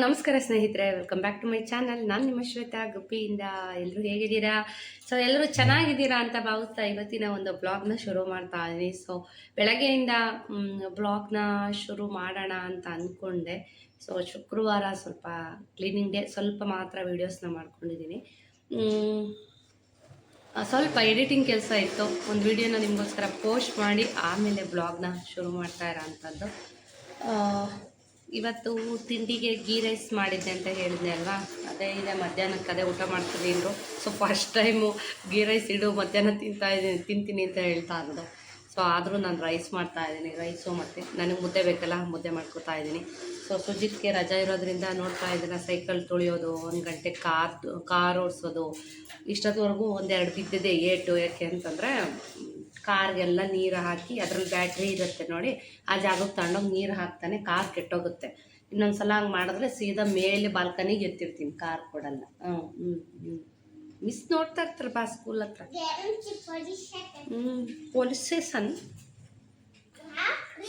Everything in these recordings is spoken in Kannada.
ನಮಸ್ಕಾರ ಸ್ನೇಹಿತರೆ, welcome back to my channel. ನಾನು ನಿಮ್ಮ ಶ್ವೇತಾ ಗುಬ್ಬಿಯಿಂದ. ಎಲ್ಲರೂ ಹೇಗಿದ್ದೀರಾ? ಸೊ ಎಲ್ಲರೂ ಚೆನ್ನಾಗಿದ್ದೀರಾ ಅಂತ ಭಾವಿಸ್ತಾ ಇವತ್ತಿನ ಒಂದು ಬ್ಲಾಗ್ನ ಶುರು ಮಾಡ್ತಾ ಇದ್ದೀನಿ. ಸೊ ಬೆಳಗ್ಗೆಯಿಂದ ಬ್ಲಾಗ್ನ ಶುರು ಮಾಡೋಣ ಅಂತ ಅಂದ್ಕೊಂಡೆ. ಸೊ ಶುಕ್ರವಾರ ಸ್ವಲ್ಪ ಕ್ಲೀನಿಂಗ್ ಡೇ, ಸ್ವಲ್ಪ ಮಾತ್ರ ವೀಡಿಯೋಸ್ನ ಮಾಡ್ಕೊಂಡಿದ್ದೀನಿ. ಸ್ವಲ್ಪ ಎಡಿಟಿಂಗ್ ಕೆಲಸ ಇತ್ತು. ಒಂದು ವಿಡಿಯೋನ ನಿಮಗೋಸ್ಕರ ಪೋಸ್ಟ್ ಮಾಡಿ ಆಮೇಲೆ ಬ್ಲಾಗ್ನ ಶುರು ಮಾಡ್ತಾ ಇರೋ ಅಂಥದ್ದು. ಇವತ್ತು ತಿಂಡಿಗೆ ಗೀ ರೈಸ್ ಮಾಡಿದ್ದೆ ಅಂತ ಹೇಳಿದ್ದೆ ಅಲ್ವಾ, ಅದೇ ಇದೆ. ಮಧ್ಯಾಹ್ನಕ್ಕೆ ಅದೇ ಊಟ ಮಾಡ್ತಿದ್ದೀನಿ. So first time ghee rice ಇಡು ಮಧ್ಯಾಹ್ನ ತಿಂತೀನಿ ಅಂತ ಹೇಳ್ತಾ ಇರೋದು. ಸೊ ಆದರೂ ನಾನು ರೈಸ್ ಮಾಡ್ತಾಯಿದ್ದೀನಿ. ರೈಸು ಮತ್ತು ನನಗೆ ಮುದ್ದೆ ಬೇಕಲ್ಲ, ಮುದ್ದೆ ಮಾಡ್ಕೊತಾ ಇದ್ದೀನಿ. ಸೊ ಸುಜಿತ್ಗೆ ರಜಾ ಇರೋದ್ರಿಂದ ನೋಡ್ತಾ ಇದ್ದೀನಿ. ಸೈಕಲ್ ತುಳಿಯೋದು, 1 ಗಂಟೆ ಕಾರ್ ಓಡಿಸೋದು, ಇಷ್ಟೊತ್ತವರೆಗೂ ಒಂದೆರಡು ಬಿದ್ದಿದೆ ಏಟು. ಯಾಕೆ ಅಂತಂದರೆ ಕಾರ್ಗೆಲ್ಲ ನೀರು ಹಾಕಿ, ಅದ್ರಲ್ಲಿ ಬ್ಯಾಟ್ರಿ ಇರುತ್ತೆ ನೋಡಿ, ಆ ಜಾಗಕ್ಕೆ ತಗೊಂಡೋಗಿ ನೀರು ಹಾಕ್ತಾನೆ, ಕಾರ್ ಕೆಟ್ಟೋಗುತ್ತೆ. ಇನ್ನೊಂದ್ಸಲ ಹಂಗೆ ಮಾಡಿದ್ರೆ ಸೀದಾ ಮೇಲೆ ಬಾಲ್ಕನಿಗೆ ಎತ್ತಿರ್ತೀನಿ, ಕಾರ್ ಕೊಡಲ್ಲ. ಮಿಸ್ ನೋಡ್ತಾ ಇರ್ತಾರೆ ಬಾ ಸ್ಕೂಲ್ ಹತ್ರ. Police station.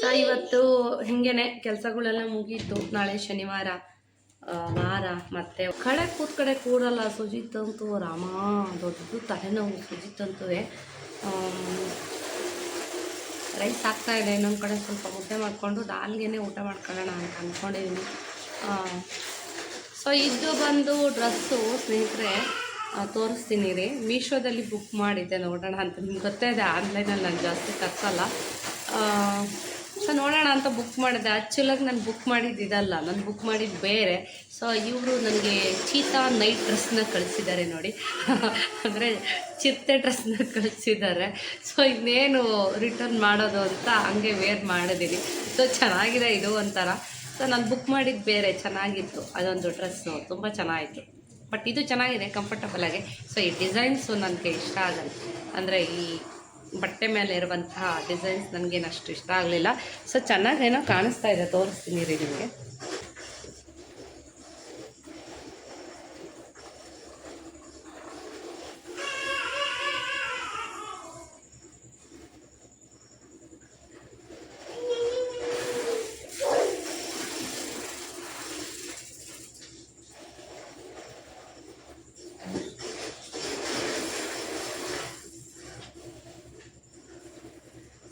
ಸೊ ಇವತ್ತು ಹಿಂಗೇನೆ ಕೆಲಸಗಳೆಲ್ಲ ಮುಗೀತು. ನಾಳೆ ಶನಿವಾರ ವಾರ. ಮತ್ತು ಕಡೆ ಕೂಡಲ್ಲ ಸುಜಿತ್ ಅಂತೂ. ರಾಮ, ದೊಡ್ಡ ತಲೆನೋವು ಸುಜಿತ್ ಅಂತೂ. ರೈಸ್ ಹಾಕ್ತಾಯಿದೆ, ಇನ್ನೊಂದು ಕಡೆ ಸ್ವಲ್ಪ ಮುದ್ದೆ ಮಾಡಿಕೊಂಡು ದಾಲ್ಗೆ ಊಟ ಮಾಡ್ಕೊಳ್ಳೋಣ ಅಂತ ಅಂದ್ಕೊಂಡಿದ್ದೀನಿ. ಸೊ ಇದು ಬಂದು ಡ್ರೆಸ್ಸು ಸ್ನೇಹಿತರೆ, ತೋರಿಸ್ತೀನಿ ರೀ. ಮೀಶೋದಲ್ಲಿ ಬುಕ್ ಮಾಡಿದ್ದೆ, ನೋಡೋಣ ಅಂತ. ನಿಮ್ಗೆ ಗೊತ್ತೇ ಇದೆ, ಆನ್ಲೈನಲ್ಲಿ ನಾನು ಜಾಸ್ತಿ ತರ್ಸಲ್ಲ. ಸೊ ನೋಡೋಣ ಅಂತ ಬುಕ್ ಮಾಡಿದ್ದೆ. ಆ್ಯಕ್ಚುಲಾಗಿ ನಾನು ಬುಕ್ ಮಾಡಿದ್ದಿದಲ್ಲ, ನಾನು ಬುಕ್ ಮಾಡಿದ್ದು ಬೇರೆ. ಸೊ ಇವರು ನನಗೆ ಚೀತಾ ನೈಟ್ ಡ್ರೆಸ್ನ ಕಳಿಸಿದ್ದಾರೆ ನೋಡಿ. ಅಂದರೆ ಚಿರತೆ ಡ್ರೆಸ್ನ ಕಳಿಸಿದ್ದಾರೆ. ಸೊ ಇನ್ನೇನು ರಿಟರ್ನ್ ಮಾಡೋದು ಅಂತ ಹಂಗೆ ವೇರ್ ಮಾಡಿದ್ದೀನಿ. ಸೊ ಚೆನ್ನಾಗಿದೆ ಇದು ಒಂಥರ. ಸೊ ನಾನು ಬುಕ್ ಮಾಡಿದ್ದು ಬೇರೆ, ಚೆನ್ನಾಗಿತ್ತು ಅದೊಂದು ಡ್ರೆಸ್ಸು, ತುಂಬ ಚೆನ್ನಾಗಿತ್ತು. ಬಟ್ ಇದು ಚೆನ್ನಾಗಿದೆ, ಕಂಫರ್ಟಬಲಾಗಿ. ಸೊ ಈ ಡಿಸೈನ್ಸು ನನಗೆ ಇಷ್ಟ ಆಗಲ್ಲ. ಅಂದರೆ ಈ ಬಟ್ಟೆ ಮೇಲೆ ಇರುವಂತಹ ಡಿಸೈನ್ಸ್ ನನಗೇನು ಅಷ್ಟು ಇಷ್ಟ ಆಗಲಿಲ್ಲ. ಸೊ ಚೆನ್ನಾಗೇನೋ ಕಾಣಿಸ್ತಾ ಇದೆ, ತೋರಿಸ್ತೀನಿ ರೀ ನಿಮಗೆ.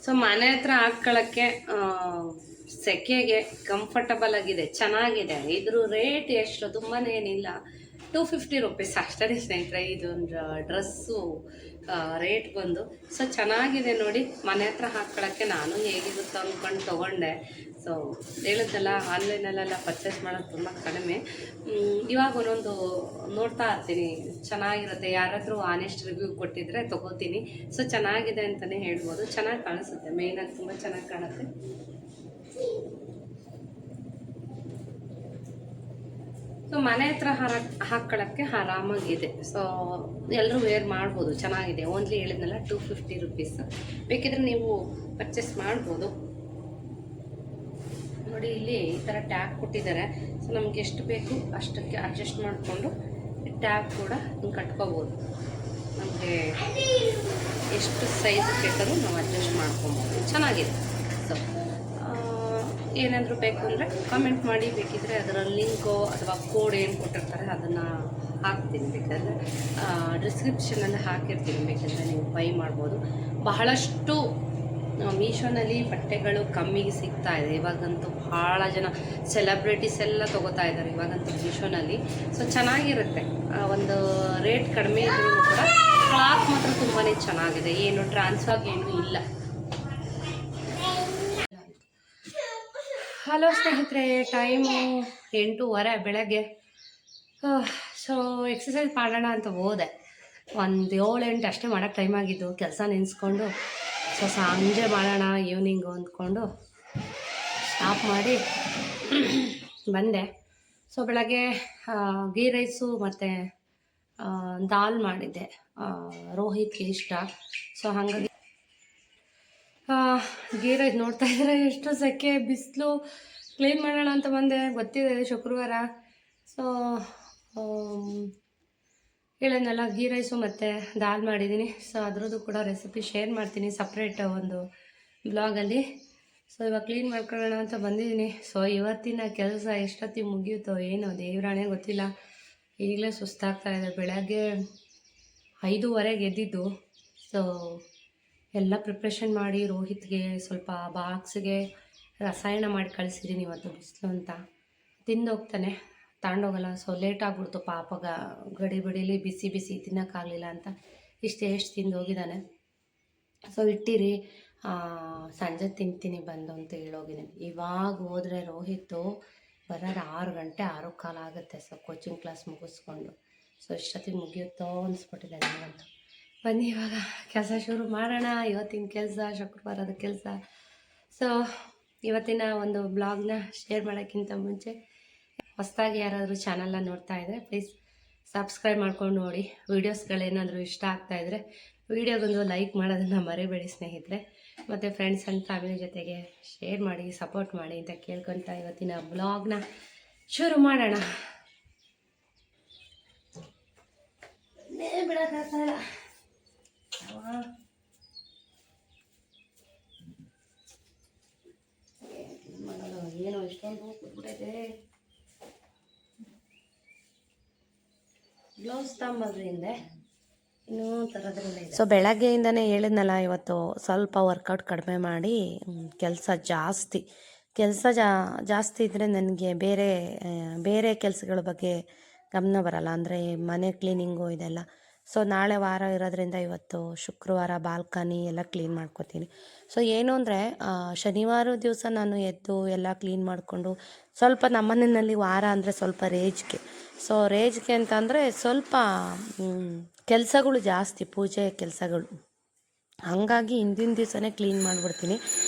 ಸೊ ಮನೆ ಹತ್ರ ಹಾಕ್ಕೊಳ್ಳೋಕ್ಕೆ ಸೆಕೆಗೆ ಕಂಫರ್ಟಬಲ್ ಆಗಿದೆ, ಚೆನ್ನಾಗಿದೆ. ಇದ್ರ ರೇಟ್ ಎಷ್ಟು, ತುಂಬಾ ಏನಿಲ್ಲ, 250 ರುಪೀಸ್ ಅಷ್ಟೇ ಸ್ನೇಹಿತರೆ. ಇದೊಂದು ಡ್ರೆಸ್ಸು ರೇಟ್ ಬಂದು. ಸೊ ಚೆನ್ನಾಗಿದೆ ನೋಡಿ, ಮನೆ ಹತ್ರ ಹಾಕ್ಕೊಳ್ಳೋಕ್ಕೆ. ನಾನು ಹೇಗಿರುತ್ತೋ ಅಂದ್ಕೊಂಡು ತೊಗೊಂಡೆ. ಸೊ ಹೇಳಿದ್ನಲ್ಲ, ಆನ್ಲೈನಲ್ಲೆಲ್ಲ ಪರ್ಚೇಸ್ ಮಾಡೋದು ತುಂಬ ಕಡಿಮೆ. ಇವಾಗ ಒಂದೊಂದು ನೋಡ್ತಾ ಇರ್ತೀನಿ, ಚೆನ್ನಾಗಿರುತ್ತೆ. ಯಾರಾದರೂ ಆನೆಸ್ಟ್ ರಿವ್ಯೂ ಕೊಟ್ಟಿದ್ರೆ ತೊಗೋತೀನಿ. ಸೊ ಚೆನ್ನಾಗಿದೆ ಅಂತಲೇ ಹೇಳ್ಬೋದು. ಚೆನ್ನಾಗಿ ಕಾಣಿಸುತ್ತೆ, ಮೇಯ್ನಾಗಿ ತುಂಬ ಚೆನ್ನಾಗಿ ಕಾಣುತ್ತೆ. ಸೊ ಮನೆ ಹತ್ರ ಹಾಕ್ಕೊಳ್ಳೋಕ್ಕೆ ಆರಾಮಾಗಿದೆ. ಸೊ ಎಲ್ಲರೂ ವೇರ್ ಮಾಡ್ಬೋದು, ಚೆನ್ನಾಗಿದೆ. ಓನ್ಲಿ ಹೇಳಿದ್ನಲ್ಲ 250 ರುಪೀಸ್. ಬೇಕಿದ್ರೆ ನೀವು ಪರ್ಚೇಸ್ ಮಾಡ್ಬೋದು ನೋಡಿ. ಇಲ್ಲಿ ಈ ಥರ ಟ್ಯಾಗ್ ಕೊಟ್ಟಿದ್ದಾರೆ. ಸೊ ನಮ್ಗೆ ಎಷ್ಟು ಬೇಕು ಅಷ್ಟಕ್ಕೆ ಅಡ್ಜಸ್ಟ್ ಮಾಡಿಕೊಂಡು ಟ್ಯಾಗ್ ಕೂಡ ಹಿಂಗೆ ಕಟ್ಕೋಬೋದು. ನಮಗೆ ಎಷ್ಟು ಸೈಜ್ ಬೇಕಾದ್ರೂ ನಾವು ಅಡ್ಜಸ್ಟ್ ಮಾಡ್ಕೊಬೋದು, ಚೆನ್ನಾಗಿದೆ. ಸೊ ಏನಾದರೂ ಬೇಕು ಅಂದರೆ ಕಮೆಂಟ್ ಮಾಡಿ. ಬೇಕಿದ್ದರೆ ಅದರ ಲಿಂಕು ಅಥವಾ ಕೋಡ್ ಏನು ಕೊಟ್ಟಿರ್ತಾರೆ ಅದನ್ನು ಹಾಕ್ತೀನಿ. ಬೇಕಾದರೆ ಡಿಸ್ಕ್ರಿಪ್ಷನಲ್ಲಿ ಹಾಕಿರ್ತೀನಿ, ಬೇಕಿದ್ರೆ ನೀವು ಬೈ ಮಾಡ್ಬೋದು. ಬಹಳಷ್ಟು ಮೀಶೋನಲ್ಲಿ ಬಟ್ಟೆಗಳು ಕಮ್ಮಿಗೆ ಸಿಗ್ತಾ ಇದೆ ಇವಾಗಂತೂ. ಭಾಳ ಜನ ಸೆಲೆಬ್ರಿಟೀಸ್ ಎಲ್ಲ ತೊಗೋತಾ ಇದ್ದಾರೆ ಇವಾಗಂತೂ ಮೀಶೋನಲ್ಲಿ. ಸೊ ಚೆನ್ನಾಗಿರುತ್ತೆ, ಒಂದು ರೇಟ್ ಕಡಿಮೆ ಇದ್ರೂ ಕೂಡ ಕ್ಲಾತ್ ಮಾತ್ರ ತುಂಬಾ ಚೆನ್ನಾಗಿದೆ. ಏನು ಟ್ರಾನ್ಸ್ಫರ್ ಏನೂ ಇಲ್ಲ. ಹಲೋ ಸ್ನೇಹಿತರೆ, ಟೈಮು 8:30 ಬೆಳಗ್ಗೆ. ಸೊ ಎಕ್ಸಸೈಸ್ ಮಾಡೋಣ ಅಂತ ಹೋದೆ. ಒಂದು 7-8 ಅಷ್ಟೇ ಮಾಡೋಕ್ಕೆ ಟೈಮ್ ಆಗಿದ್ದು. ಕೆಲಸ ನೆನೆಸ್ಕೊಂಡು ಸೊ ಸಂಜೆ ಮಾಡೋಣ ಈವ್ನಿಂಗು ಅಂದ್ಕೊಂಡು ಸ್ಟಾಪ್ ಮಾಡಿ ಬಂದೆ. ಸೊ ಬೆಳಗ್ಗೆ ಗೀ ರೈಸು ಮತ್ತು ದಾಲ್ ಮಾಡಿದ್ದೆ, ರೋಹಿತ್ಗೆ ಇಷ್ಟ. ಸೊ ಹಾಗಾಗಿ ಗೀ ರೈಸ್ ನೋಡ್ತಾ ಇದ್ರೆ ಎಷ್ಟು ಸೆಕೆ, ಬಿಸಿಲು. ಕ್ಲೀನ್ ಮಾಡೋಣ ಅಂತ ಬಂದೆ, ಗೊತ್ತಿದೆ ಶುಕ್ರವಾರ. ಸೊ ಹೇಳಿದ್ನಲ್ಲ, ಗೀ ರೈಸು ಮತ್ತು ದಾಲ್ ಮಾಡಿದ್ದೀನಿ. ಸೊ ಅದರದ್ದು ಕೂಡ ರೆಸಿಪಿ ಶೇರ್ ಮಾಡ್ತೀನಿ ಸಪ್ರೇಟ್ ಒಂದು ಬ್ಲಾಗಲ್ಲಿ. ಸೊ ಇವಾಗ ಕ್ಲೀನ್ ಮಾಡ್ಕೊಳ್ಳೋಣ ಅಂತ ಬಂದಿದ್ದೀನಿ. ಸೊ ಇವತ್ತಿನ ಕೆಲಸ ಎಷ್ಟೊತ್ತಿಗೆ ಮುಗಿಯುತ್ತೋ ಏನೋ ದೇವ್ರಾಣೆ ಗೊತ್ತಿಲ್ಲ. ಈಗಲೇ ಸುಸ್ತಾಗ್ತಾ ಇದೆ. ಬೆಳಗ್ಗೆ 5:30ಗೆ ಎದ್ದಿದ್ದು. ಸೊ ಎಲ್ಲ ಪ್ರಿಪ್ರೇಷನ್ ಮಾಡಿ ರೋಹಿತ್ಗೆ ಸ್ವಲ್ಪ ಬಾಕ್ಸ್ಗೆ ರಸಾಯನ ಮಾಡಿ ಕಳಿಸಿದ್ದೀನಿ ಇವತ್ತು ಬಿಸಿಲು ಅಂತ. ತಿಂದು ಹೋಗ್ತಾನೆ, ತಗೊಂಡೋಗಲ್ಲ. ಸೊ ಲೇಟ್ ಆಗ್ಬಿಡ್ತು ಪಾಪಗ, ಗಡಿ ಬಿಡಿಲಿ ಬಿಸಿ ಬಿಸಿ ತಿನ್ನೋಕ್ಕಾಗಲಿಲ್ಲ ಅಂತ ಎಷ್ಟು ತಿಂದು ಹೋಗಿದ್ದಾನೆ. ಸೊ ಇಟ್ಟಿರಿ, ಸಂಜೆ ತಿಂತೀನಿ ಬಂದು ಅಂತ ಹೇಳೋಗಿದ್ದೀನಿ. ಇವಾಗ ಹೋದರೆ ರೋಹಿತ್ತು ಬರೋದು 6 ಗಂಟೆ 6:15 ಆಗುತ್ತೆ. ಸೊ ಕೋಚಿಂಗ್ ಕ್ಲಾಸ್ ಮುಗಿಸ್ಕೊಂಡು ಸೊ ಇಷ್ಟೊತ್ತಿಗೆ ಮುಗಿಯುತ್ತೋ ಅನಿಸ್ಬಿಟ್ಟಿದೆ ನನಗಂತೂ. ಬನ್ನಿ ಇವಾಗ ಕೆಲಸ ಶುರು ಮಾಡೋಣ. ಇವತ್ತಿನ ಕೆಲಸ, ಶುಕ್ರವಾರದ ಕೆಲಸ. ಸೊ ಇವತ್ತಿನ ಒಂದು ಬ್ಲಾಗ್ನ ಶೇರ್ ಮಾಡೋಕ್ಕಿಂತ ಮುಂಚೆ ಹೊಸದಾಗಿ ಯಾರಾದರೂ ಚಾನಲ್ನ ನೋಡ್ತಾ ಇದ್ದರೆ ಪ್ಲೀಸ್ ಸಬ್ಸ್ಕ್ರೈಬ್ ಮಾಡ್ಕೊಂಡು ನೋಡಿ. ವೀಡಿಯೋಸ್ಗಳೇನಾದರೂ ಇಷ್ಟ ಆಗ್ತಾಯಿದ್ರೆ ವೀಡಿಯೋಗೊಂದು ಲೈಕ್ ಮಾಡೋದನ್ನು ಮರಿಬೇಡಿ ಸ್ನೇಹಿತರೆ. ಮತ್ತು ಫ್ರೆಂಡ್ಸ್ ಆ್ಯಂಡ್ ಫ್ಯಾಮಿಲಿ ಜೊತೆಗೆ ಶೇರ್ ಮಾಡಿ, ಸಪೋರ್ಟ್ ಮಾಡಿ ಅಂತ ಕೇಳ್ಕೊತಾ ಇವತ್ತಿನ ಬ್ಲಾಗ್ನ ಶುರು ಮಾಡೋಣ. ಬಿಡೋಕ್ಕಾಗಲ್ಲ, ಏನೋ ಇಷ್ಟೊಂದು ಕೂತ್ಬಿಟ್ಟೈತೆ. ಗ್ಲೌಸ್ ತಗೊಂಬಂದ್ರಿ ಹಿಂದೆ ಇನ್ನೂ ತರೋದ್ರಿಂದ. ಸೊ ಬೆಳಗ್ಗೆಯಿಂದನೇ ಹೇಳಿದ್ನಲ್ಲ, ಇವತ್ತು ಸ್ವಲ್ಪ ವರ್ಕೌಟ್ ಕಡಿಮೆ ಮಾಡಿ ಕೆಲಸ ಜಾಸ್ತಿ ಇದ್ದರೆ ನನಗೆ ಬೇರೆ ಕೆಲಸಗಳ ಬಗ್ಗೆ ಗಮನ ಬರಲ್ಲ. ಅಂದರೆ ಮನೆ ಕ್ಲೀನಿಂಗು ಇದೆಲ್ಲ. ಸೊ ನಾಳೆ ವಾರ ಇರೋದ್ರಿಂದ ಇವತ್ತು ಶುಕ್ರವಾರ ಬಾಲ್ಕನಿ ಎಲ್ಲ ಕ್ಲೀನ್ ಮಾಡ್ಕೊತೀನಿ. ಸೊ ಏನು ಅಂದರೆ ಶನಿವಾರ ದಿವಸ ನಾನು ಎದ್ದು ಎಲ್ಲ ಕ್ಲೀನ್ ಮಾಡಿಕೊಂಡು ಸ್ವಲ್ಪ ನಮ್ಮನೆಯಲ್ಲಿ ವಾರ ಅಂದರೆ ಸ್ವಲ್ಪ ರೇಜ್ಗೆ. ಸೊ ರೇಜ್ಗೆ ಅಂತಂದರೆ ಸ್ವಲ್ಪ ಕೆಲಸಗಳು ಜಾಸ್ತಿ, ಪೂಜೆ ಕೆಲಸಗಳು. ಹಾಗಾಗಿ ಹಿಂದಿನ ದಿವಸನೇ ಕ್ಲೀನ್ ಮಾಡಿಬಿಡ್ತೀನಿ.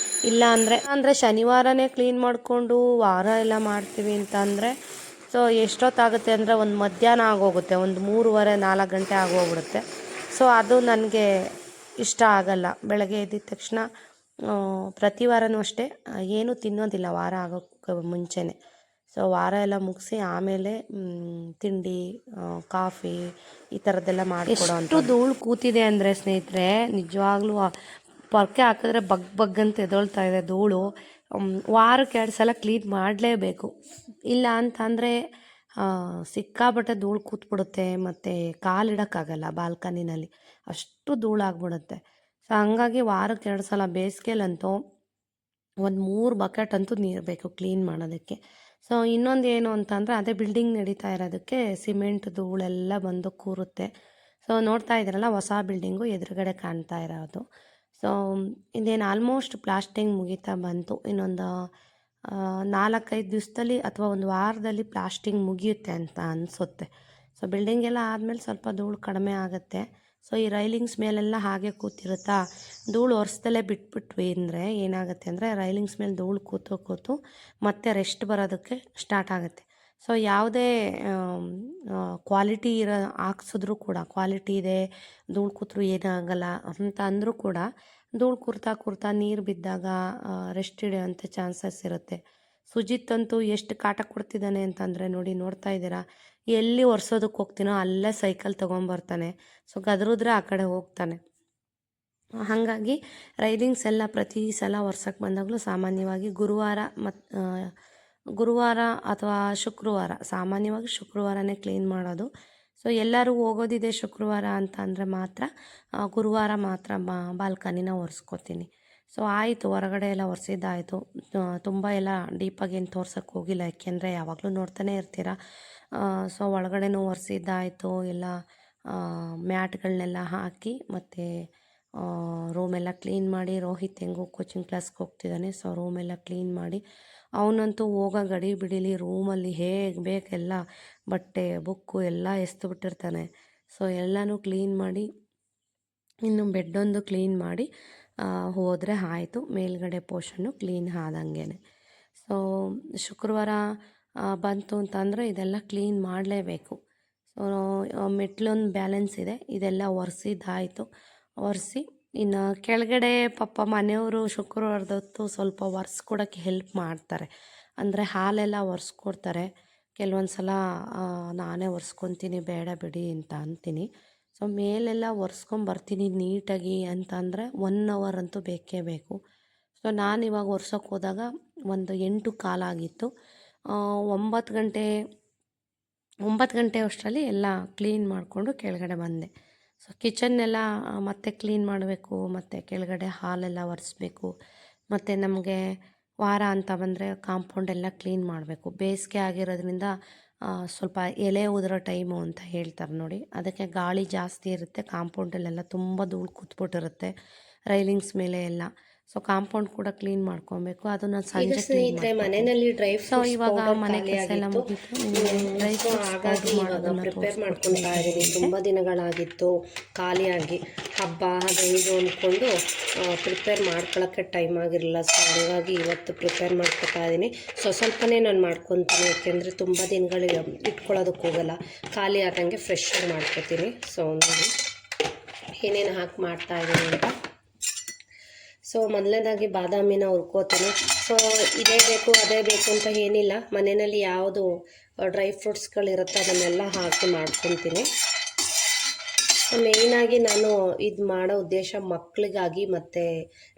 ಇಲ್ಲ ಅಂದರೆ ಶನಿವಾರನೇ ಕ್ಲೀನ್ ಮಾಡಿಕೊಂಡು ವಾರ ಎಲ್ಲ ಮಾಡ್ತೀವಿ ಅಂತಂದರೆ ಸೊ ಎಷ್ಟೊತ್ತಾಗುತ್ತೆ ಅಂದರೆ ಒಂದು ಮಧ್ಯಾಹ್ನ ಆಗೋಗುತ್ತೆ, ಒಂದು 3:30-4 ಗಂಟೆ ಆಗೋಗ್ಬಿಡುತ್ತೆ. ಸೊ ಅದು ನನಗೆ ಇಷ್ಟ ಆಗಲ್ಲ. ಬೆಳಗ್ಗೆ ಎದ್ದಿದ ತಕ್ಷಣ ಪ್ರತಿ ವಾರನೂ ಅಷ್ಟೇ ಏನೂ ತಿನ್ನೋದಿಲ್ಲ ವಾರ ಆಗೋಕ್ಕೆ ಮುಂಚೆನೇ. ಸೊ ವಾರ ಎಲ್ಲ ಮುಗಿಸಿ ಆಮೇಲೆ ತಿಂಡಿ, ಕಾಫಿ ಈ ಥರದ್ದೆಲ್ಲ ಮಾಡಿಕೊಡೋ. ಎಷ್ಟು ಧೂಳು ಕೂತಿದೆ ಅಂದರೆ ಸ್ನೇಹಿತರೆ, ನಿಜವಾಗ್ಲೂ ಪೊರ್ಕೆ ಹಾಕಿದ್ರೆ ಬಗ್ ಅಂತ ಎದೊಳ್ತಾ ಇದೆ ಧೂಳು. ವಾರಕ್ಕೆ 2 ಸಲ ಕ್ಲೀನ್ ಮಾಡಲೇಬೇಕು. ಇಲ್ಲ ಅಂತಂದರೆ ಸಿಕ್ಕಾಪಟ್ಟೆ ಧೂಳು ಕೂತ್ಬಿಡುತ್ತೆ. ಮತ್ತು ಕಾಲಿಡೋಕ್ಕಾಗಲ್ಲ ಬಾಲ್ಕನಿನಲ್ಲಿ, ಅಷ್ಟು ಧೂಳಾಗ್ಬಿಡುತ್ತೆ. ಸೊ ಹಂಗಾಗಿ ವಾರಕ್ಕೆ 2 ಸಲ, ಬೇಸಿಗೆಲಂತೂ ಒಂದು 3 ಬಕೆಟ್ ಅಂತೂ ನೀರು ಬೇಕು ಕ್ಲೀನ್ ಮಾಡೋದಕ್ಕೆ. ಸೊ ಇನ್ನೊಂದು ಏನು ಅಂತಂದರೆ ಅದೇ ಬಿಲ್ಡಿಂಗ್ ನಡೀತಾ ಇರೋದಕ್ಕೆ ಸಿಮೆಂಟ್ ಧೂಳೆಲ್ಲ ಬಂದು ಕೂರುತ್ತೆ. ಸೊ ನೋಡ್ತಾ ಇದ್ದೀರಲ್ಲ, ಹೊಸ ಬಿಲ್ಡಿಂಗು ಎದುರುಗಡೆ ಕಾಣ್ತಾ ಇರೋದು. ಸೊ ಇದೇನು ಆಲ್ಮೋಸ್ಟ್ ಪ್ಲಾಸ್ಟಿಂಗ್ ಮುಗೀತಾ ಬಂತು. ಇನ್ನೊಂದು 4-5 ದಿವಸದಲ್ಲಿ ಅಥವಾ ಒಂದು ವಾರದಲ್ಲಿ ಪ್ಲಾಸ್ಟಿಂಗ್ ಮುಗಿಯುತ್ತೆ ಅಂತ ಅನಿಸುತ್ತೆ. ಸೊ ಬಿಲ್ಡಿಂಗ್ ಎಲ್ಲ ಆದಮೇಲೆ ಸ್ವಲ್ಪ ಧೂಳು ಕಡಿಮೆ ಆಗುತ್ತೆ. ಸೊ ಈ ರೈಲಿಂಗ್ಸ್ ಮೇಲೆಲ್ಲ ಹಾಗೆ ಕೂತಿರುತ್ತಾ, ಧೂಳು ಒರೆಸ್ದಲ್ಲೇ ಬಿಟ್ಬಿಟ್ವಿ ಅಂದರೆ ಏನಾಗುತ್ತೆ ಅಂದರೆ ರೈಲಿಂಗ್ಸ್ ಮೇಲೆ ಧೂಳು ಕೂತು ಮತ್ತೆ ರೆಸ್ಟ್ ಬರೋದಕ್ಕೆ ಸ್ಟಾರ್ಟ್ ಆಗುತ್ತೆ. ಸೊ ಯಾವುದೇ ಕ್ವಾಲಿಟಿ ಹಾಕ್ಸಿದ್ರೂ ಕೂಡ, ಕ್ವಾಲಿಟಿ ಇದೆ ಧೂಳು ಕೂತ್ರು ಏನಾಗಲ್ಲ ಅಂತ ಅಂದರೂ ಕೂಡ ಧೂಳು ಕೂರ್ತಾ ನೀರು ಬಿದ್ದಾಗ ರೆಸ್ಟ್ ಹಿಡಿಯೋಂಥ ಚಾನ್ಸಸ್ ಇರುತ್ತೆ. ಸುಜಿತ್ ಅಂತೂ ಎಷ್ಟು ಕಾಟ ಕೊಡ್ತಿದ್ದಾನೆ ಅಂತಂದರೆ ನೋಡ್ತಾ ಇದ್ದೀರಾ, ಎಲ್ಲಿ ಒರೆಸೋದಕ್ಕೆ ಹೋಗ್ತೀನೋ ಅಲ್ಲೇ ಸೈಕಲ್ ತೊಗೊಂಬರ್ತಾನೆ. ಸೊ ಗದರಿದ್ರೆ ಆ ಕಡೆ ಹೋಗ್ತಾನೆ. ಹಾಗಾಗಿ ರೈಲಿಂಗ್ಸ್ ಎಲ್ಲ ಪ್ರತಿ ಸಲ ಒರ್ಸೋಕ್ಕೆ ಬಂದಾಗಲೂ ಸಾಮಾನ್ಯವಾಗಿ ಗುರುವಾರ ಅಥವಾ ಶುಕ್ರವಾರ, ಸಾಮಾನ್ಯವಾಗಿ ಶುಕ್ರವಾರನೇ ಕ್ಲೀನ್ ಮಾಡೋದು. ಸೊ ಎಲ್ಲರೂ ಹೋಗೋದಿದೆ ಶುಕ್ರವಾರ ಅಂತ ಅಂದರೆ ಮಾತ್ರ ಗುರುವಾರ ಮಾತ್ರ ಬಾಲ್ಕನಿನ ಒರೆಸ್ಕೊತೀನಿ. ಸೊ ಆಯಿತು, ಹೊರಗಡೆ ಎಲ್ಲ ಒರೆಸಿದ್ದಾಯಿತು. ತುಂಬ ಎಲ್ಲ ಡೀಪಾಗಿ ಏನು ತೋರ್ಸೋಕ್ಕೆ ಹೋಗಿಲ್ಲ, ಯಾಕೆಂದರೆ ಯಾವಾಗಲೂ ನೋಡ್ತಾನೆ ಇರ್ತೀರ. ಸೊ ಒಳಗಡೆನೂ ಒರೆಸಿದ್ದಾಯಿತು. ಎಲ್ಲ ಮ್ಯಾಟ್ಗಳನ್ನೆಲ್ಲ ಹಾಕಿ ಮತ್ತು ರೂಮೆಲ್ಲ ಕ್ಲೀನ್ ಮಾಡಿ, ರೋಹಿತ್ ಹೆಂಗೂ ಕೋಚಿಂಗ್ ಕ್ಲಾಸ್ಗೆ ಹೋಗ್ತಿದ್ದಾನೆ. ಸೊ ರೂಮೆಲ್ಲ ಕ್ಲೀನ್ ಮಾಡಿ, ಅವನಂತೂ ಹೋಗೋ ಗಡಿ ಬಿಡಿಲಿ ರೂಮಲ್ಲಿ ಹೇಗೆ ಬೇಕೆಲ್ಲ ಬಟ್ಟೆ ಬುಕ್ಕು ಎಲ್ಲ ಎಸ್ದು ಬಿಟ್ಟಿರ್ತಾನೆ. ಸೊ ಎಲ್ಲನೂ ಕ್ಲೀನ್ ಮಾಡಿ, ಇನ್ನು ಬೆಡ್ಡೊಂದು ಕ್ಲೀನ್ ಮಾಡಿ ಹೋದರೆ ಆಯಿತು, ಮೇಲ್ಗಡೆ ಪೋರ್ಷನ್ನು ಕ್ಲೀನ್ ಆದಂಗೆ. ಸೊ ಶುಕ್ರವಾರ ಬಂತು ಅಂತಂದರೆ ಇದೆಲ್ಲ ಕ್ಲೀನ್ ಮಾಡಲೇಬೇಕು. ಸೊ ಮೆಟ್ಲೊಂದು ಬ್ಯಾಲೆನ್ಸ್ ಇದೆ, ಇದೆಲ್ಲ ಒರೆಸಿದ್ದಾಯಿತು. ಒರೆಸಿ ಇನ್ನು ಕೆಳಗಡೆ ಪಾಪ ಮನೆಯವರು ಶುಕ್ರವಾರದೊತ್ತು ಸ್ವಲ್ಪ ಒರೆಸ್ಕೊಡೋಕ್ಕೆ ಹೆಲ್ಪ್ ಮಾಡ್ತಾರೆ. ಅಂದರೆ ಹಾಲೆಲ್ಲ ಒರೆಸ್ಕೊಡ್ತಾರೆ. ಕೆಲವೊಂದು ಸಲ ನಾನೇ ಒರೆಸ್ಕೊತೀನಿ ಬೇಡ ಬಿಡಿ ಅಂತ ಅಂತೀನಿ. ಸೊ ಮೇಲೆಲ್ಲ ಒರೆಸ್ಕೊಂಬರ್ತೀನಿ ನೀಟಾಗಿ ಅಂತಂದರೆ 1 ಅವರ್ ಅಂತೂ ಬೇಕೇ ಬೇಕು. ಸೊ ನಾನು ಇವಾಗ ಒರ್ಸೋಕ್ಕೆ ಹೋದಾಗ ಒಂದು 8 ಕಾಲ ಆಗಿತ್ತು. 9 ಗಂಟೆ ಅಷ್ಟರಲ್ಲಿ ಎಲ್ಲ ಕ್ಲೀನ್ ಮಾಡಿಕೊಂಡು ಕೆಳಗಡೆ ಬಂದೆ. ಸೊ ಕಿಚನ್ನೆಲ್ಲ ಮತ್ತೆ ಕ್ಲೀನ್ ಮಾಡಬೇಕು, ಮತ್ತು ಕೆಳಗಡೆ ಹಾಲೆಲ್ಲ ಒರೆಸ್ಬೇಕು, ಮತ್ತು ನಮಗೆ ವಾರ ಅಂತ ಬಂದರೆ ಕಾಂಪೌಂಡೆಲ್ಲ ಕ್ಲೀನ್ ಮಾಡಬೇಕು. ಬೇಸಿಗೆ ಆಗಿರೋದ್ರಿಂದ ಸ್ವಲ್ಪ ಎಲೆ ಉದುರೋ ಟೈಮು ಅಂತ ಹೇಳ್ತಾರೆ ನೋಡಿ, ಅದಕ್ಕೆ ಗಾಳಿ ಜಾಸ್ತಿ ಇರುತ್ತೆ, ಕಾಂಪೌಂಡಲ್ಲೆಲ್ಲ ತುಂಬ ಧೂಳು ಕೂತ್ಬಿಟ್ಟಿರುತ್ತೆ ರೈಲಿಂಗ್ಸ್ ಮೇಲೆ ಎಲ್ಲ. ಸೊ ಕಾಂಪೌಂಡ್ ಕೂಡ ಕ್ಲೀನ್ ಮಾಡ್ಕೊಬೇಕು, ಅದನ್ನು ಸಂಜೆ ಸ್ನೇಹಿತರೆ ಮನೆಯಲ್ಲಿ ಡ್ರೈ ಫ್ರೂಟ್ಸ್ ಇವಾಗ ಮನೆ ಕೆಲಸ ಎಲ್ಲ ಮುಗೀತು. ಡ್ರೈ ಫ್ರೂಟ್ಸ್ ಹಾಗಾಗಿ ಇವಾಗ ಪ್ರಿಪೇರ್ ಮಾಡ್ಕೊತಾ ಇದ್ದೀನಿ. ತುಂಬ ದಿನಗಳಾಗಿತ್ತು ಖಾಲಿಯಾಗಿ, ಹಬ್ಬ ಅದು ಇದು ಅಂದ್ಕೊಂಡು ಪ್ರಿಪೇರ್ ಮಾಡ್ಕೊಳ್ಳೋಕ್ಕೆ ಟೈಮ್ ಆಗಿರಲಿಲ್ಲ. ಸೊ ಹಾಗಾಗಿ ಇವತ್ತು ಪ್ರಿಪೇರ್ ಮಾಡ್ಕೊತಾ ಇದ್ದೀನಿ. ಸ್ವಲ್ಪನೇ ನಾನು ಮಾಡ್ಕೊತೀನಿ, ಯಾಕೆಂದರೆ ತುಂಬ ದಿನಗಳಿಗೆ ಇಟ್ಕೊಳ್ಳೋದಕ್ಕೆ ಹೋಗಲ್ಲ, ಖಾಲಿ ಆದಂಗೆ ಫ್ರೆಶ್ ಆಗಿ ಮಾಡ್ಕೊತೀನಿ. ಸೊ ನೋಡಿ ಏನೇನು ಹಾಕಿ ಮಾಡ್ತಾಯಿದ್ದೀನಿ ಅಂತ. ಸೊ ಮೊದಲನೇದಾಗಿ ಬಾದಾಮಿನ ಹುರ್ಕೋತೀನಿ. ಸೊ ಇದೇ ಬೇಕು ಅದೇ ಬೇಕು ಅಂತ ಏನಿಲ್ಲ, ಮನೆಯಲ್ಲಿ ಯಾವುದು ಡ್ರೈ ಫ್ರೂಟ್ಸ್ಗಳಿರುತ್ತೆ ಅದನ್ನೆಲ್ಲ ಹಾಕಿ ಮಾಡ್ಕೊತೀನಿ. ಮೇಯ್ನಾಗಿ ನಾನು ಇದು ಮಾಡೋ ಉದ್ದೇಶ ಮಕ್ಕಳಿಗಾಗಿ ಮತ್ತು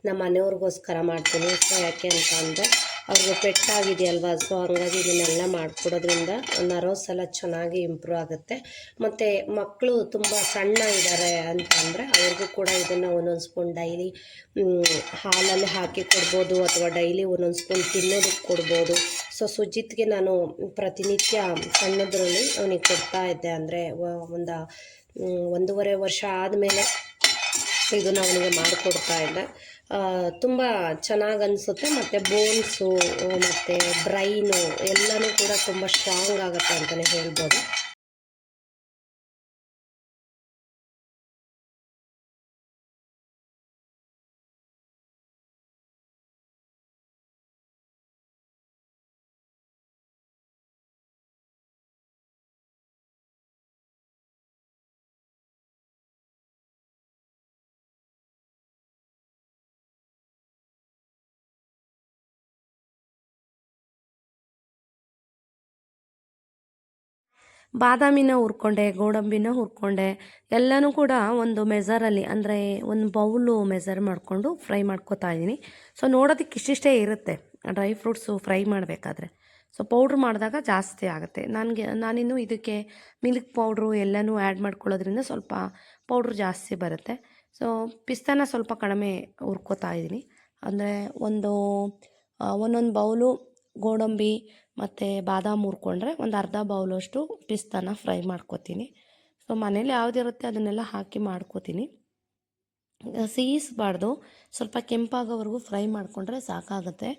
ನಮ್ಮ ಮನೆಯವ್ರಿಗೋಸ್ಕರ ಮಾಡ್ತೀನಿ. ಸೊ ಯಾಕೆ ಅಂತ ಅಂದರೆ ಅವ್ರಿಗೆ ಪೆಟ್ಟಾಗಿದೆಯಲ್ವ, ಸೊ ಹಾಗಾಗಿ ಇದನ್ನೆಲ್ಲ ಮಾಡಿಕೊಡೋದ್ರಿಂದ ನರ್ವ್ಸ್ ಎಲ್ಲ ಚೆನ್ನಾಗಿ ಇಂಪ್ರೂವ್ ಆಗುತ್ತೆ. ಮತ್ತು ಮಕ್ಕಳು ತುಂಬ ಸಣ್ಣ ಇದ್ದಾರೆ ಅಂತ ಅಂದರೆ ಅವ್ರಿಗೂ ಕೂಡ ಇದನ್ನು ಒಂದೊಂದು ಸ್ಪೂನ್ ಡೈಲಿ ಹಾಲಲ್ಲಿ ಹಾಕಿ ಕೊಡ್ಬೋದು, ಅಥವಾ ಡೈಲಿ ಒಂದೊಂದು ಸ್ಪೂನ್ ತಿನ್ನೋದಕ್ಕೆ ಕೊಡ್ಬೋದು. ಸೊ ಸುಜಿತ್ಗೆ ನಾನು ಪ್ರತಿನಿತ್ಯ ಸಣ್ಣದರಲ್ಲಿ ಅವನಿಗೆ ಕೊಡ್ತಾ ಇದ್ದೆ. ಅಂದರೆ ಒಂದು 1.5 ವರ್ಷ ಆದಮೇಲೆ ಇದನ್ನು ಅವನಿಗೆ ಮಾಡಿಕೊಡ್ತಾ ಇದ್ದೆ. ತುಂಬ ಚೆನ್ನಾಗಿ ಅನಿಸುತ್ತೆ, ಮತ್ತು ಬೋನ್ಸು ಮತ್ತು ಬ್ರೈನು ಎಲ್ಲನೂ ಕೂಡ ತುಂಬ ಸ್ಟ್ರಾಂಗ್ ಆಗುತ್ತೆ ಅಂತಲೇ ಹೇಳ್ಬೋದು. ಬಾದಾಮಿನ ಹುರ್ಕೊಂಡೆ, ಗೋಡಂಬಿನ ಹುರ್ಕೊಂಡೆ, ಎಲ್ಲನೂ ಕೂಡ ಒಂದು ಮೆಜರಲ್ಲಿ, ಅಂದರೆ ಒಂದು ಬೌಲು ಮೆಜರ್ ಮಾಡಿಕೊಂಡು ಫ್ರೈ ಮಾಡ್ಕೊತಾ ಇದ್ದೀನಿ. ಸೊ ನೋಡೋದಕ್ಕೆ ಇಷ್ಟಿಷ್ಟೇ ಇರುತ್ತೆ ಡ್ರೈ ಫ್ರೂಟ್ಸು ಫ್ರೈ ಮಾಡಬೇಕಾದ್ರೆ. ಸೊ ಪೌಡ್ರ್ ಮಾಡಿದಾಗ ಜಾಸ್ತಿ ಆಗುತ್ತೆ. ನಾನಿನ್ನು ಇದಕ್ಕೆ ಮಿಲ್ಕ್ ಪೌಡ್ರು ಎಲ್ಲನೂ ಆ್ಯಡ್ ಮಾಡ್ಕೊಳ್ಳೋದ್ರಿಂದ ಸ್ವಲ್ಪ ಪೌಡ್ರ್ ಜಾಸ್ತಿ ಬರುತ್ತೆ. ಸೊ ಪಿಸ್ತಾನ ಸ್ವಲ್ಪ ಕಡಿಮೆ ಹುರ್ಕೋತಾ ಇದ್ದೀನಿ. ಅಂದರೆ ಒಂದೊಂದು ಬೌಲು ಗೋಡಂಬಿ ಮತ್ತು ಬಾದಾಮಿ ಹುರ್ಕೊಂಡ್ರೆ ಒಂದು ಅರ್ಧ ಬೌಲಷ್ಟು ಪಿಸ್ತಾನ ಫ್ರೈ ಮಾಡ್ಕೊತೀನಿ. ಸೊ ಮನೇಲಿ ಯಾವುದಿರುತ್ತೆ ಅದನ್ನೆಲ್ಲ ಹಾಕಿ ಮಾಡ್ಕೋತೀನಿ. ಸೀಯಿಸಬಾರ್ದು, ಸ್ವಲ್ಪ ಕೆಂಪಾಗೋವರೆಗೂ ಫ್ರೈ ಮಾಡಿಕೊಂಡ್ರೆ ಸಾಕಾಗುತ್ತೆ.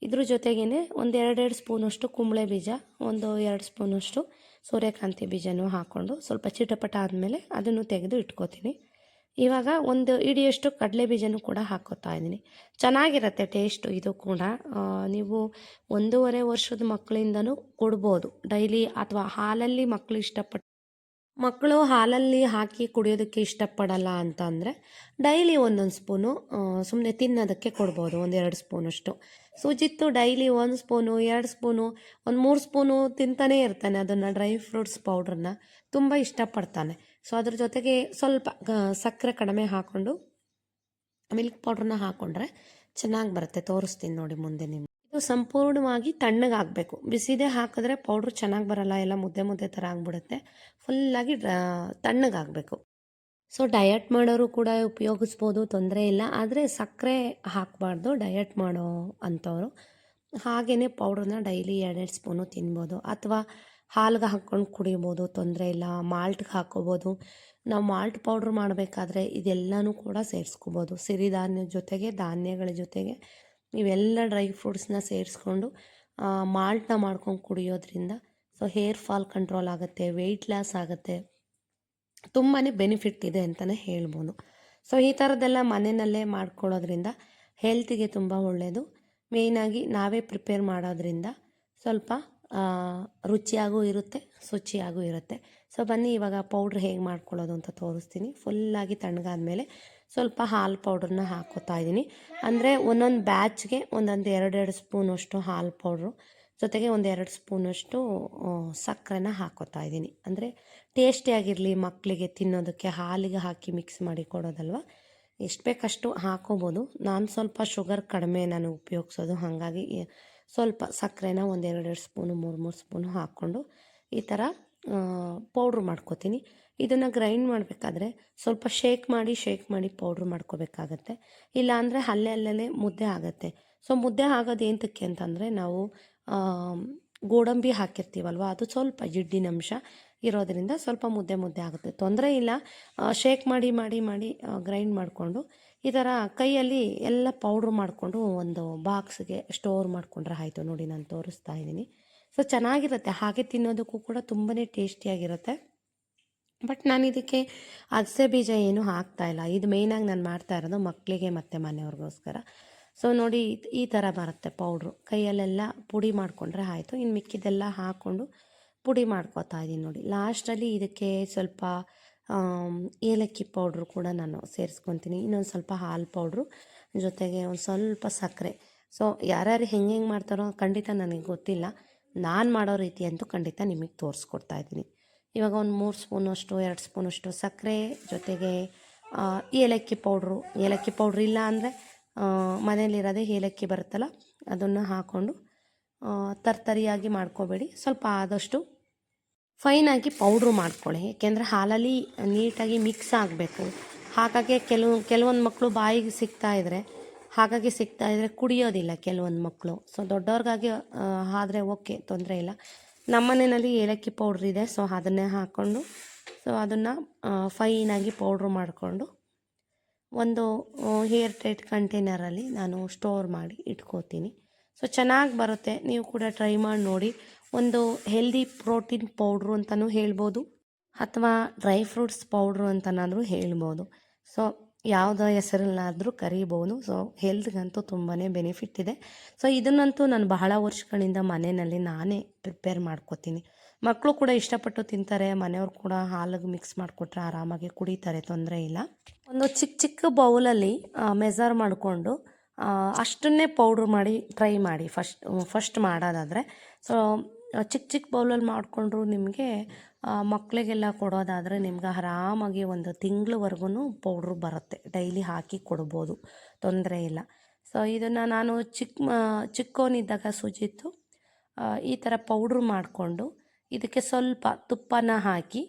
ಇದ್ರ ಜೊತೆಗೇ ಒಂದು 2 ಸ್ಪೂನಷ್ಟು ಕುಂಬಳೆ ಬೀಜ, ಒಂದು 2 ಸ್ಪೂನಷ್ಟು ಸೂರ್ಯಕಾಂತಿ ಬೀಜನೂ ಹಾಕ್ಕೊಂಡು ಸ್ವಲ್ಪ ಚಿಟಪಟ ಆದಮೇಲೆ ಅದನ್ನು ತೆಗೆದು ಇಟ್ಕೋತೀನಿ. ಇವಾಗ ಒಂದು ಇಡಿಯಷ್ಟು ಕಡಲೆ ಬೀಜನೂ ಕೂಡ ಹಾಕ್ಕೋತಾ ಇದ್ದೀನಿ. ಚೆನ್ನಾಗಿರುತ್ತೆ ಟೇಸ್ಟು ಇದು ಕೂಡ. ನೀವು 1.5 ವರ್ಷದ ಮಕ್ಕಳಿಂದನೂ ಕೊಡ್ಬೋದು ಡೈಲಿ, ಅಥವಾ ಹಾಲಲ್ಲಿ ಮಕ್ಕಳು ಹಾಲಲ್ಲಿ ಹಾಕಿ ಕುಡಿಯೋದಕ್ಕೆ ಇಷ್ಟಪಡಲ್ಲ ಅಂತ ಅಂದರೆ ಡೈಲಿ ಒಂದೊಂದು ಸ್ಪೂನು ಸುಮ್ಮನೆ ತಿನ್ನೋದಕ್ಕೆ ಕೊಡ್ಬೋದು, 1-2 ಸ್ಪೂನಷ್ಟು. ಸುಜಿತ್ತು ಡೈಲಿ 1 ಸ್ಪೂನು 2 ಸ್ಪೂನು ಒಂದು 3 ಸ್ಪೂನು ತಿಂತಾನೇ ಇರ್ತಾನೆ ಅದನ್ನು, ಡ್ರೈ ಫ್ರೂಟ್ಸ್ ಪೌಡ್ರನ್ನ ತುಂಬ ಇಷ್ಟಪಡ್ತಾನೆ. ಸೊ ಅದ್ರ ಜೊತೆಗೆ ಸ್ವಲ್ಪ ಸಕ್ಕರೆ ಕಡಿಮೆ ಹಾಕ್ಕೊಂಡು ಮಿಲ್ಕ್ ಪೌಡ್ರನ್ನ ಹಾಕ್ಕೊಂಡ್ರೆ ಚೆನ್ನಾಗಿ ಬರುತ್ತೆ. ತೋರಿಸ್ತೀನಿ ನೋಡಿ ಮುಂದೆ ನಿಮ್ಗೆ. ಇದು ಸಂಪೂರ್ಣವಾಗಿ ತಣ್ಣಗಾಗಬೇಕು, ಬಿಸಿದೇ ಹಾಕಿದ್ರೆ ಪೌಡ್ರ್ ಚೆನ್ನಾಗಿ ಬರಲ್ಲ, ಎಲ್ಲ ಮುದ್ದೆ ಥರ ಆಗಿಬಿಡುತ್ತೆ. ಫುಲ್ಲಾಗಿ ತಣ್ಣಗಾಗಬೇಕು. ಸೊ ಡಯಟ್ ಮಾಡೋರು ಕೂಡ ಉಪಯೋಗಿಸ್ಬೋದು, ತೊಂದರೆ ಇಲ್ಲ. ಆದರೆ ಸಕ್ಕರೆ ಹಾಕಬಾರ್ದು ಡಯಟ್ ಮಾಡೋ ಅಂಥವ್ರು. ಹಾಗೆಯೇ ಪೌಡ್ರನ್ನ ಡೈಲಿ 2 ಸ್ಪೂನು ತಿನ್ಬೋದು, ಅಥವಾ ಹಾಲ್ಗೆ ಹಾಕ್ಕೊಂಡು ಕುಡಿಬೋದು, ತೊಂದರೆ ಇಲ್ಲ. ಮಾಲ್ಟ್ಗೆ ಹಾಕ್ಕೋಬೋದು. ನಾವು ಮಾಲ್ಟ್ ಪೌಡ್ರ್ ಮಾಡಬೇಕಾದ್ರೆ ಇದೆಲ್ಲನೂ ಕೂಡ ಸೇರಿಸ್ಕೋಬೋದು. ಸಿರಿಧಾನ್ಯದ ಜೊತೆಗೆ, ಧಾನ್ಯಗಳ ಜೊತೆಗೆ ಇವೆಲ್ಲ ಡ್ರೈ ಫ್ರೂಟ್ಸ್ನ ಸೇರಿಸ್ಕೊಂಡು ಮಾಲ್ಟ್ನ ಮಾಡ್ಕೊಂಡು ಕುಡಿಯೋದ್ರಿಂದ ಸೊ ಹೇರ್ ಫಾಲ್ ಕಂಟ್ರೋಲ್ ಆಗುತ್ತೆ, ವೆಯ್ಟ್ ಲಾಸ್ ಆಗುತ್ತೆ, ತುಂಬಾ ಬೆನಿಫಿಟ್ ಇದೆ ಅಂತಲೇ ಹೇಳ್ಬೋದು. ಸೊ ಈ ಥರದ್ದೆಲ್ಲ ಮನೆಯಲ್ಲೇ ಮಾಡ್ಕೊಳ್ಳೋದ್ರಿಂದ ಹೆಲ್ತಿಗೆ ತುಂಬ ಒಳ್ಳೆಯದು. ಮೇಯ್ನಾಗಿ ನಾವೇ ಪ್ರಿಪೇರ್ ಮಾಡೋದ್ರಿಂದ ಸ್ವಲ್ಪ ರುಚಿಯಾಗೂ ಇರುತ್ತೆ, ಶುಚಿಯಾಗೂ ಇರುತ್ತೆ. ಸೊ ಬನ್ನಿ ಇವಾಗ ಪೌಡ್ರ್ ಹೇಗೆ ಮಾಡ್ಕೊಳ್ಳೋದು ಅಂತ ತೋರಿಸ್ತೀನಿ. ಫುಲ್ಲಾಗಿ ತಣ್ಣಗಾದ್ಮೇಲೆ ಸ್ವಲ್ಪ ಹಾಲು ಪೌಡ್ರನ್ನ ಹಾಕ್ಕೋತಾ ಇದ್ದೀನಿ. ಅಂದರೆ ಒಂದೊಂದು ಬ್ಯಾಚ್ಗೆ ಒಂದೊಂದು 2 ಸ್ಪೂನಷ್ಟು ಹಾಲು ಪೌಡ್ರು, ಜೊತೆಗೆ 1-2 ಸ್ಪೂನಷ್ಟು ಸಕ್ಕರೆನ ಹಾಕ್ಕೋತಾ ಇದ್ದೀನಿ. ಅಂದರೆ ಟೇಸ್ಟಿಯಾಗಿರಲಿ ಮಕ್ಕಳಿಗೆ ತಿನ್ನೋದಕ್ಕೆ, ಹಾಲಿಗೆ ಹಾಕಿ ಮಿಕ್ಸ್ ಮಾಡಿ ಕೊಡೋದಲ್ವ. ಎಷ್ಟು ಬೇಕಷ್ಟು ಹಾಕೋಬೋದು. ನಾನು ಸ್ವಲ್ಪ ಶುಗರ್ ಕಡಿಮೆ ನಾನು ಉಪಯೋಗಿಸೋದು, ಹಾಗಾಗಿ ಸ್ವಲ್ಪ ಸಕ್ಕರೆನ ಒಂದು 2 ಸ್ಪೂನು 3 ಸ್ಪೂನು ಹಾಕ್ಕೊಂಡು ಈ ಥರ ಪೌಡ್ರ್ ಮಾಡ್ಕೋತೀನಿ. ಇದನ್ನು ಗ್ರೈಂಡ್ ಮಾಡಬೇಕಾದ್ರೆ ಸ್ವಲ್ಪ ಶೇಕ್ ಮಾಡಿ ಪೌಡ್ರ್ ಮಾಡ್ಕೋಬೇಕಾಗತ್ತೆ. ಇಲ್ಲಾಂದರೆ ಅಲ್ಲೇ ಮುದ್ದೆ ಆಗುತ್ತೆ. ಸೊ ಮುದ್ದೆ ಆಗೋದು ಏನಕ್ಕೆ ಅಂತಂದರೆ ನಾವು ಗೋಡಂಬಿ ಹಾಕಿರ್ತೀವಲ್ವ, ಅದು ಸ್ವಲ್ಪ ಜಿಡ್ಡಿನಂಶ ಇರೋದರಿಂದ ಸ್ವಲ್ಪ ಮುದ್ದೆ ಆಗುತ್ತೆ. ತೊಂದರೆ ಇಲ್ಲ. ಶೇಕ್ ಮಾಡಿ ಗ್ರೈಂಡ್ ಮಾಡಿಕೊಂಡು ಈ ಥರ ಕೈಯಲ್ಲಿ ಎಲ್ಲ ಪೌಡ್ರ್ ಮಾಡಿಕೊಂಡು ಒಂದು ಬಾಕ್ಸ್ಗೆ ಸ್ಟೋರ್ ಮಾಡಿಕೊಂಡ್ರೆ ಆಯಿತು. ನೋಡಿ ನಾನು ತೋರಿಸ್ತಾ ಇದ್ದೀನಿ. ಸೊ ಚೆನ್ನಾಗಿರುತ್ತೆ, ಹಾಗೆ ತಿನ್ನೋದಕ್ಕೂ ಕೂಡ ತುಂಬಾ ಟೇಸ್ಟಿಯಾಗಿರುತ್ತೆ. ಬಟ್ ನಾನು ಇದಕ್ಕೆ ಅಗಸೆ ಬೀಜ ಏನೂ ಹಾಕ್ತಾಯಿಲ್ಲ. ಇದು ಮೇಯ್ನಾಗಿ ನಾನು ಮಾಡ್ತಾ ಇರೋದು ಮಕ್ಕಳಿಗೆ ಮತ್ತು ಮನೆಯವ್ರಿಗೋಸ್ಕರ. ಸೊ ನೋಡಿ ಈ ಥರ ಬರುತ್ತೆ ಪೌಡ್ರು. ಕೈಯಲ್ಲೆಲ್ಲ ಪುಡಿ ಮಾಡಿಕೊಂಡ್ರೆ ಆಯಿತು. ಇನ್ನು ಮಿಕ್ಕಿದೆಲ್ಲ ಹಾಕ್ಕೊಂಡು ಪುಡಿ ಮಾಡ್ಕೊತಾ ಇದ್ದೀನಿ ನೋಡಿ. ಲಾಸ್ಟಲ್ಲಿ ಇದಕ್ಕೆ ಸ್ವಲ್ಪ ಏಲಕ್ಕಿ ಪೌಡ್ರು ಕೂಡ ನಾನು ಸೇರಿಸ್ಕೊತೀನಿ. ಇನ್ನೊಂದು ಸ್ವಲ್ಪ ಹಾಲು ಪೌಡ್ರು, ಜೊತೆಗೆ ಒಂದು ಸ್ವಲ್ಪ ಸಕ್ಕರೆ. ಸೊ ಯಾರ್ಯಾರು ಹೆಂಗೆ ಮಾಡ್ತಾರೋ ಖಂಡಿತ ನನಗೆ ಗೊತ್ತಿಲ್ಲ. ನಾನು ಮಾಡೋ ರೀತಿ ಅಂತೂ ಖಂಡಿತ ನಿಮಗೆ ತೋರಿಸ್ಕೊಡ್ತಾ ಇದ್ದೀನಿ. ಇವಾಗ ಒಂದು 3 ಸ್ಪೂನಷ್ಟು 2 ಸ್ಪೂನಷ್ಟು ಸಕ್ಕರೆ, ಜೊತೆಗೆ ಏಲಕ್ಕಿ ಪೌಡ್ರು ಇಲ್ಲ ಅಂದರೆ ಮನೇಲಿರೋದೇ ಏಲಕ್ಕಿ ಬರುತ್ತಲ್ಲ, ಅದನ್ನು ಹಾಕ್ಕೊಂಡು ತರ್ತರಿಯಾಗಿ ಮಾಡ್ಕೋಬೇಡಿ. ಸ್ವಲ್ಪ ಆದಷ್ಟು ಫೈನಾಗಿ ಪೌಡ್ರು ಮಾಡ್ಕೊಳ್ಳಿ. ಏಕೆಂದರೆ ಹಾಲಲ್ಲಿ ನೀಟಾಗಿ ಮಿಕ್ಸ್ ಆಗಬೇಕು. ಹಾಗಾಗಿ ಕೆಲವೊಂದು ಮಕ್ಕಳು ಬಾಯಿಗೆ ಸಿಗ್ತಾ ಇದ್ದರೆ ಕುಡಿಯೋದಿಲ್ಲ ಕೆಲವೊಂದು ಮಕ್ಕಳು. ಸೊ ದೊಡ್ಡವ್ರಿಗಾಗಿ ಆದರೆ ಓಕೆ, ತೊಂದರೆ ಇಲ್ಲ. ನಮ್ಮ ಮನೆಯಲ್ಲಿ ಏಲಕ್ಕಿ ಪೌಡ್ರ್ ಇದೆ, ಸೊ ಅದನ್ನೇ ಹಾಕ್ಕೊಂಡು ಸೊ ಅದನ್ನು ಫೈನಾಗಿ ಪೌಡ್ರು ಮಾಡಿಕೊಂಡು ಒಂದು ಏರ್ ಟೈಟ್ ಕಂಟೈನರಲ್ಲಿ ನಾನು ಸ್ಟೋರ್ ಮಾಡಿ ಇಟ್ಕೋತೀನಿ. ಸೊ ಚೆನ್ನಾಗಿ ಬರುತ್ತೆ. ನೀವು ಕೂಡ ಟ್ರೈ ಮಾಡಿ ನೋಡಿ. ಒಂದು ಹೆಲ್ದಿ ಪ್ರೋಟೀನ್ ಪೌಡ್ರು ಅಂತಲೂ ಹೇಳ್ಬೋದು, ಅಥವಾ ಡ್ರೈ ಫ್ರೂಟ್ಸ್ ಪೌಡ್ರು ಅಂತನಾದರೂ ಹೇಳ್ಬೋದು. ಸೊ ಯಾವುದೋ ಹೆಸರಲ್ಲಾದರೂ ಕರಿಬೋದು. ಸೊ ಹೆಲ್ತ್ಗಂತೂ ತುಂಬಾ ಬೆನಿಫಿಟ್ ಇದೆ. ಸೊ ಇದನ್ನಂತೂ ನಾನು ಬಹಳ ವರ್ಷಗಳಿಂದ ಮನೆಯಲ್ಲಿ ನಾನೇ ಪ್ರಿಪೇರ್ ಮಾಡ್ಕೋತೀನಿ. ಮಕ್ಕಳು ಕೂಡ ಇಷ್ಟಪಟ್ಟು ತಿಂತಾರೆ. ಮನೆಯವ್ರು ಕೂಡ ಹಾಲಿಗೆ ಮಿಕ್ಸ್ ಮಾಡಿಕೊಟ್ರೆ ಆರಾಮಾಗಿ ಕುಡಿತಾರೆ, ತೊಂದರೆ ಇಲ್ಲ. ಒಂದು ಚಿಕ್ಕ ಬೌಲಲ್ಲಿ ಮೆಜರ್ ಮಾಡಿಕೊಂಡು ಅಷ್ಟನ್ನೇ ಪೌಡ್ರ್ ಮಾಡಿ ಟ್ರೈ ಮಾಡಿ ಫಸ್ಟ್ ಮಾಡೋದಾದರೆ. ಸೊ ಚಿಕ್ಕ ಬೌಲಲ್ಲಿ ಮಾಡಿಕೊಂಡ್ರು ನಿಮಗೆ ಮಕ್ಕಳಿಗೆಲ್ಲ ಕೊಡೋದಾದರೆ ನಿಮ್ಗೆ ಆರಾಮಾಗಿ ಒಂದು ತಿಂಗಳವರೆಗೂ ಪೌಡ್ರು ಬರುತ್ತೆ. ಡೈಲಿ ಹಾಕಿ ಕೊಡ್ಬೋದು, ತೊಂದರೆ ಇಲ್ಲ. ಸೊ ಇದನ್ನು ನಾನು ಚಿಕ್ಕವನಿದ್ದಾಗ ಸುಜಿತ್ತು ಈ ಥರ ಪೌಡ್ರು ಮಾಡಿಕೊಂಡು ಇದಕ್ಕೆ ಸ್ವಲ್ಪ ತುಪ್ಪನ ಹಾಕಿ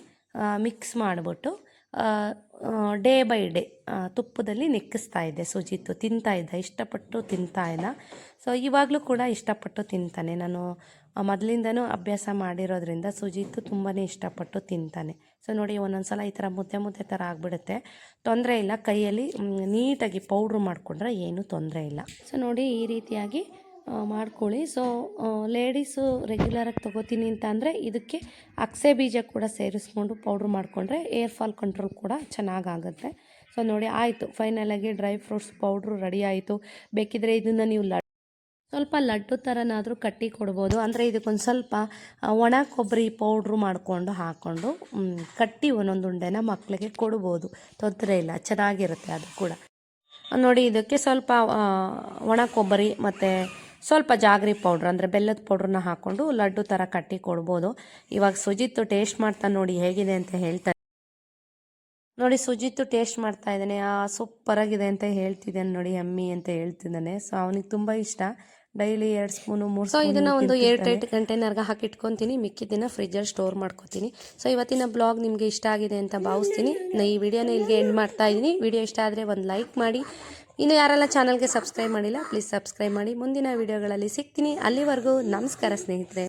ಮಿಕ್ಸ್ ಮಾಡಿಬಿಟ್ಟು ಡೇ ಬೈ ಡೇ ತುಪ್ಪದಲ್ಲಿ ನೆಕ್ಕಿಸ್ತಾ ಇದ್ದೆ. ಸುಜಿತ್ತು ತಿಂತಾಯಿದ್ದ, ಇಷ್ಟಪಟ್ಟು ತಿಂತಾಯಿದ್ದ. ಸೊ ಇವಾಗಲೂ ಕೂಡ ಇಷ್ಟಪಟ್ಟು ತಿಂತಾನೆ. ನಾನು ಮೊದಲಿಂದನೂ ಅಭ್ಯಾಸ ಮಾಡಿರೋದ್ರಿಂದ ಸುಜಿತ್ತು ತುಂಬಾ ಇಷ್ಟಪಟ್ಟು ತಿಂತಾನೆ. ಸೊ ನೋಡಿ ಒಂದೊಂದು ಸಲ ಈ ಥರ ಮುದ್ದೆ ಥರ ಆಗಿಬಿಡುತ್ತೆ, ತೊಂದರೆ ಇಲ್ಲ. ಕೈಯಲ್ಲಿ ನೀಟಾಗಿ ಪೌಡ್ರು ಮಾಡಿಕೊಂಡ್ರೆ ಏನೂ ತೊಂದರೆ ಇಲ್ಲ. ಸೊ ನೋಡಿ ಈ ರೀತಿಯಾಗಿ ಮಾಡ್ಕೊಳ್ಳಿ. ಸೊ ಲೇಡೀಸು ರೆಗ್ಯುಲರಾಗಿ ತೊಗೋತೀನಿ ಅಂತ ಅಂದರೆ ಇದಕ್ಕೆ ಅಗಸೆ ಬೀಜ ಕೂಡ ಸೇರಿಸ್ಕೊಂಡು ಪೌಡ್ರ್ ಮಾಡಿಕೊಂಡ್ರೆ ಏರ್ ಫಾಲ್ ಕಂಟ್ರೋಲ್ ಕೂಡ ಚೆನ್ನಾಗಾಗುತ್ತೆ. ಸೊ ನೋಡಿ ಆಯಿತು, ಫೈನಲಾಗಿ ಡ್ರೈ ಫ್ರೂಟ್ಸ್ ಪೌಡ್ರು ರೆಡಿ ಆಯಿತು. ಬೇಕಿದ್ರೆ ಇದನ್ನು ನೀವು ಸ್ವಲ್ಪ ಲಡ್ಡು ಥರನಾದರೂ ಕಟ್ಟಿ ಕೊಡ್ಬೋದು. ಅಂದರೆ ಇದಕ್ಕೊಂದು ಸ್ವಲ್ಪ ಒಣ ಕೊಬ್ಬರಿ ಪೌಡ್ರು ಮಾಡಿಕೊಂಡು ಹಾಕ್ಕೊಂಡು ಕಟ್ಟಿ ಒಂದೊಂದು ಉಂಡೆನ ಮಕ್ಕಳಿಗೆ ಕೊಡ್ಬೋದು, ತೊಂದರೆ ಇಲ್ಲ, ಚೆನ್ನಾಗಿರುತ್ತೆ ಅದು ಕೂಡ. ನೋಡಿ ಇದಕ್ಕೆ ಸ್ವಲ್ಪ ಒಣ ಕೊಬ್ಬರಿ ಮತ್ತು ಸ್ವಲ್ಪ ಜಾಗರಿ ಪೌಡ್ರ್ ಅಂದರೆ ಬೆಲ್ಲದ ಪೌಡ್ರನ್ನ ಹಾಕ್ಕೊಂಡು ಲಡ್ಡು ಥರ ಕಟ್ಟಿ ಕೊಡ್ಬೋದು. ಇವಾಗ ಸುಜಿತ್ತು ಟೇಸ್ಟ್ ಮಾಡ್ತಾನೆ, ನೋಡಿ ಹೇಗಿದೆ ಅಂತ ಹೇಳ್ತಾನೆ. ನೋಡಿ ಸುಜಿತ್ತು ಟೇಸ್ಟ್ ಮಾಡ್ತಾ ಇದ್ದಾನೆ, ಸೂಪರಾಗಿದೆ ಅಂತ ಹೇಳ್ತಿದ್ದಾನೆ. ನೋಡಿ ಯಮ್ಮಿ ಅಂತ ಹೇಳ್ತಿದ್ದಾನೆ. ಸೊ ಅವನಿಗೆ ತುಂಬ ಇಷ್ಟ. Daily 2 spoon 3 spoon. ಸೊ ಇದನ್ನು ಒಂದು ಏರ್ ಟೈಟ್ ಕಂಟೈನರ್ಗೆ ಹಾಕಿಟ್ಕೊತೀನಿ, ಮಿಕ್ಕಿದ್ದನ್ನು ಫ್ರಿಜ್ಜಲ್ಲಿ ಸ್ಟೋರ್ ಮಾಡ್ಕೊತೀನಿ. ಸೊ ಇವತ್ತಿನ ಬ್ಲಾಗ್ ನಿಮಗೆ ಇಷ್ಟ ಆಗಿದೆ ಅಂತ ಭಾವಿಸ್ತೀನಿ. ಈ ವಿಡಿಯೋನ ಇಲ್ಲಿಗೆ ಎಂಡ್ ಮಾಡ್ತಾ ಇದ್ದೀನಿ. ವಿಡಿಯೋ ಇಷ್ಟ ಆದರೆ ಒಂದು ಲೈಕ್ ಮಾಡಿ. ಇನ್ನು ಯಾರೆಲ್ಲ ಚಾನಲ್ಗೆ ಸಬ್ಸ್ಕ್ರೈಬ್ ಮಾಡಿಲ್ಲ ಪ್ಲೀಸ್ ಸಬ್ಸ್ಕ್ರೈಬ್ ಮಾಡಿ. ಮುಂದಿನ ವಿಡಿಯೋಗಳಲ್ಲಿ ಸಿಗ್ತೀನಿ. ಅಲ್ಲಿವರೆಗೂ ನಮಸ್ಕಾರ ಸ್ನೇಹಿತರೆ.